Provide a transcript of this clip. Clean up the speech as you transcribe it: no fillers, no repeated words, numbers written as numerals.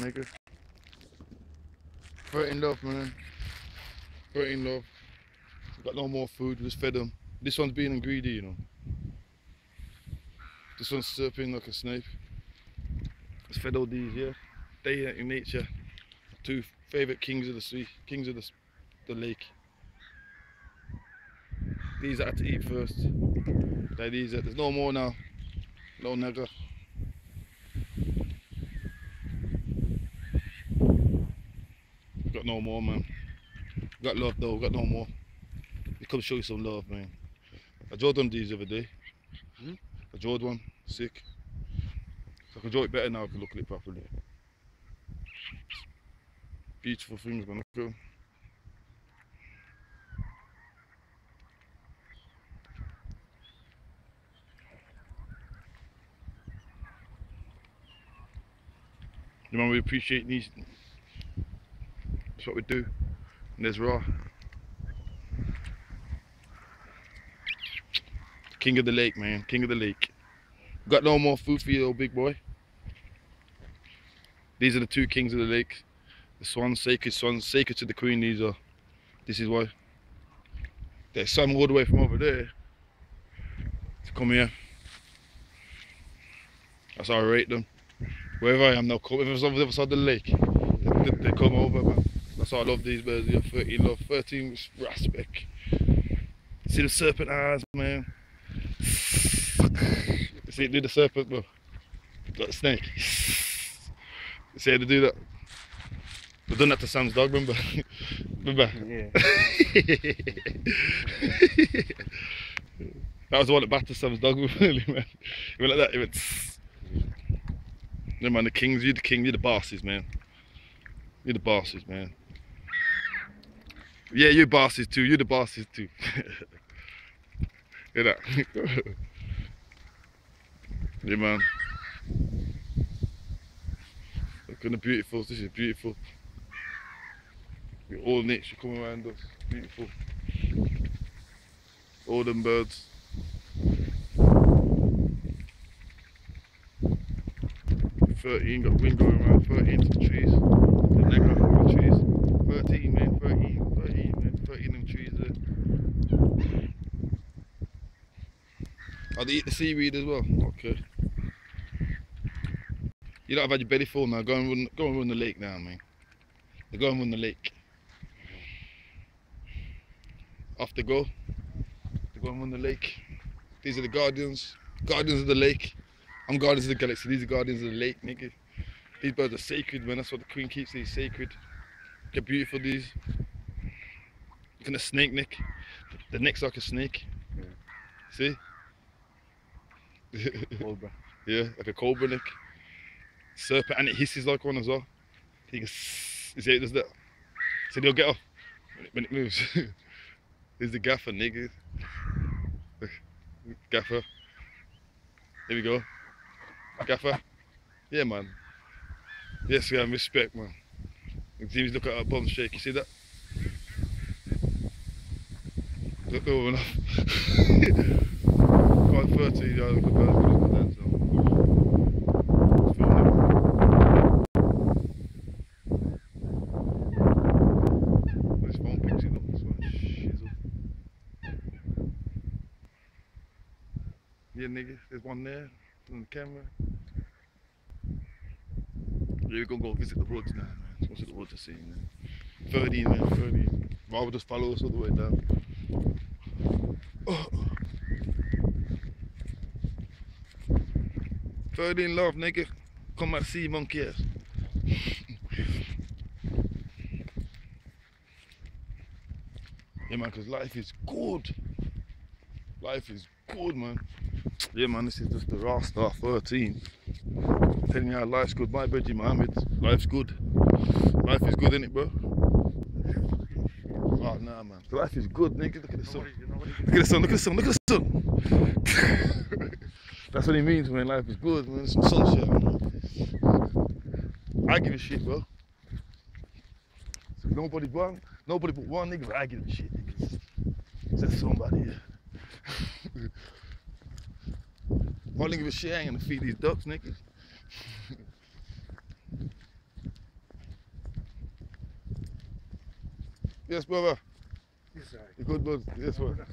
nigga. 13 love, man. 13 love. Got no more food, we just fed them. This one's being greedy, you know. This one's serpent like a snake. Just fed all these, yeah. They in nature. Two favourite kings of the sea, kings of the lake. These had to eat first. There's no more now. No nigger. Got no more, man. Got love though, got no more. You come show you some love, man. I drawed one of these the other day. I drawed one, sick. So I can draw it better now, I can look at it properly. Beautiful things, man. Look. You know, we appreciate these. That's what we do. And there's Ra. King of the lake, man. King of the lake. Got no more food for you, little big boy. These are the two kings of the lake. The swans, sacred to the queen. These are. This is why. They swam all the way from over there to come here. That's how I rate them. Wherever I am now, if it's on the other side of the lake, they come over, man. That's how I love these birds here. 13 love, 13 raspect. See the serpent eyes, man. See it do the serpent, bro. Like a snake. See how they do that? They've done that to Sam's dog, remember? Remember? Yeah. That was the one that battered Sam's dog, really, man. He went like that, he went. No, man, the kings, you're the king, you're the bosses, man. You're the bosses, man. Yeah, you're bosses too, you're the bosses too. Hear that? Yeah, man. Look at the beautiful, this is beautiful. All nature coming around us, beautiful. All them birds. Got wind going around, 13 to the trees. The nigger on the trees. 13, man, 13 them trees there. Oh, they eat the seaweed as well? Okay. You don't have had your belly full now, go and run the lake now, man. Go and run the lake. Off they go. They go and run the lake. These are the guardians of the lake. I'm guardians of the galaxy, these are guardians of the lake, nigga. These birds are sacred, man, that's what the queen keeps these sacred. Look how beautiful these. Look at the snake neck. The neck's like a snake. Yeah. See? Cobra. Yeah, like a cobra neck. Serpent, and it hisses like one as well. You can see it does that. So they'll get off when it moves. There's the gaffer, nigga. Gaffer. Here we go. Gaffer. Yeah, man. Yes, we have respect, man. Teams look at our bum shake. You see that? Look over enough. Quite 30 yards of the birds. This phone picks it up. This one shizzle. Yeah, nigga. There's one there on the camera. Yeah, we're gonna go visit the woods now, man. Let's go see the woods to see, man. 13, man, 13. Rather just follow us all the way down. Oh. 13 love, nigga. Come and see monkey ass. Yeah, man, because life is good. Life is good, man. Yeah, man, this is just the rastar13. Telling you how life's good. My Benji Mohammed, life's good. Life is good, innit, bro? Oh, nah, man. Life is good, nigga. Look at the sun. Look at the sun, look at the sun, look at the sun. That's what he means, man. Life is good, man. Some sunshine, man. I give a shit, bro. So nobody but one nigga, but I give a shit, niggas. There's somebody here. If I don't give a shit, I ain't gonna feed these ducks, niggas. Yes, brother. Yes, sir. You good, bud? Yes, brother.